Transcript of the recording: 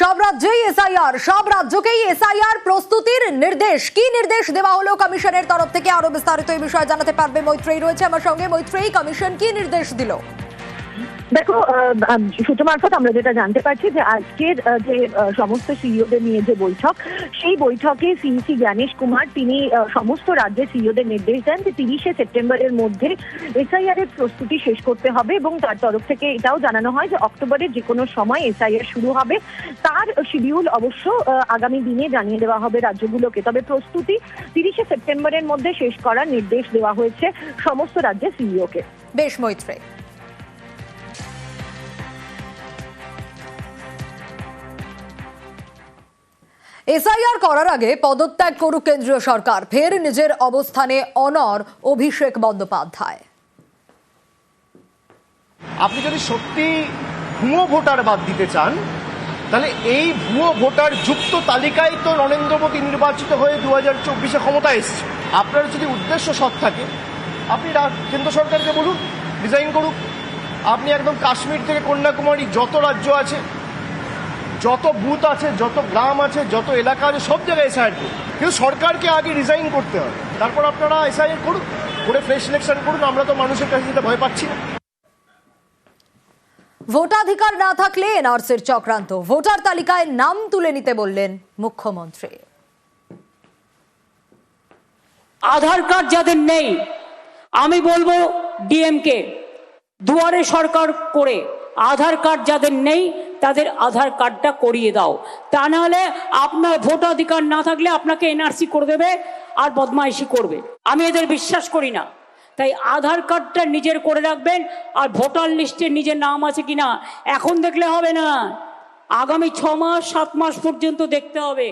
সব রাজ্যেই এসআইআর, সব রাজ্যকেই এসআইআর প্রস্তুতির নির্দেশ। কি নির্দেশ দেওয়া হলো কমিশনের তরফ থেকে, আরো বিস্তারিত এই বিষয়ে জানাতে পারবে মৈত্রেয়ী রয়েছে আমার সঙ্গে। মৈত্রেয়ী, কমিশন কি নির্দেশ দিল? দেখো, সূত্র মারফত আমরা যেটা জানতে পারছি যে আজকের যে সমস্ত সিইওদের নিয়ে যে বৈঠক, সেই বৈঠকে সিইসি জ্ঞানেশ কুমার তিনি সমস্ত রাজ্যের সিইওদের নির্দেশ দেন যে 30শে সেপ্টেম্বরের মধ্যে এসআইআর এর প্রস্তুতি শেষ করতে হবে এবং তার তরফ থেকে এটাও জানানো হয় যে অক্টোবরের যে কোনো সময় এসআইআর শুরু হবে। তার শিডিউল অবশ্য আগামী দিনে জানিয়ে দেওয়া হবে রাজ্যগুলোকে। তবে প্রস্তুতি 30শে সেপ্টেম্বরের মধ্যে শেষ করার নির্দেশ দেওয়া হয়েছে সমস্ত রাজ্যের সিইওকে। বেশ মৈত্রেয়ী। এসআইআর করার আগে পদত্যাগ করুক কেন্দ্রীয় সরকার, ফের নিজের অবস্থানে অনড় অভিষেক বন্দ্যোপাধ্যায়। আপনি যদি সত্যি ভুয়ো ভোটার বাদ দিতে চান, তাহলে এই ভুয়ো ভোটার যুক্ত তালিকায় তো নরেন্দ্র মোদী নির্বাচিত হয়ে 2024-এ ক্ষমতায় এসছে। আপনার যদি উদ্দেশ্য সৎ থাকে, আপনি কেন্দ্র সরকারকে বলুন রিজাইন করুক। আপনি একদম কাশ্মীর থেকে কন্যাকুমারী যত রাজ্য আছে, যত বুথ আছে, যত গ্রাম আছে, যত এলাকা আছে, সব জায়গায় এসআইআর করুন। কিন্তু সরকারকে আগে রিজাইন করতে হবে, তারপর আপনারা এসআইআর করুন, করে ফ্রেশ ইলেকশন করুন। আমরা তো মানুষের কাছে যেতে ভয় পাচ্ছি না। ভোটাধিকার না থাকলে এনআরসির চক্রান্ত, ভোটার তালিকায় নাম তুলে নিতে বললেন মুখ্যমন্ত্রী। আধার কার্ড যাদের নেই, আমি বলবো ডিএমকে দুয়ারে সরকার করে আধার কার্ড যাদের নেই তাদের আধার কার্ডটা করিয়ে দাও। তা নাহলে আপনার ভোটাধিকার না থাকলে আপনাকে এনআরসি করে দেবে আর বদমাইশি করবে। আমি এদের বিশ্বাস করি না। তাই আধার কার্ডটা নিজের করে রাখবেন। আর ভোটার লিস্টে নিজের নাম আছে কিনা এখন দেখলে হবে না, আগামী 6 মাস 7 মাস পর্যন্ত দেখতে হবে।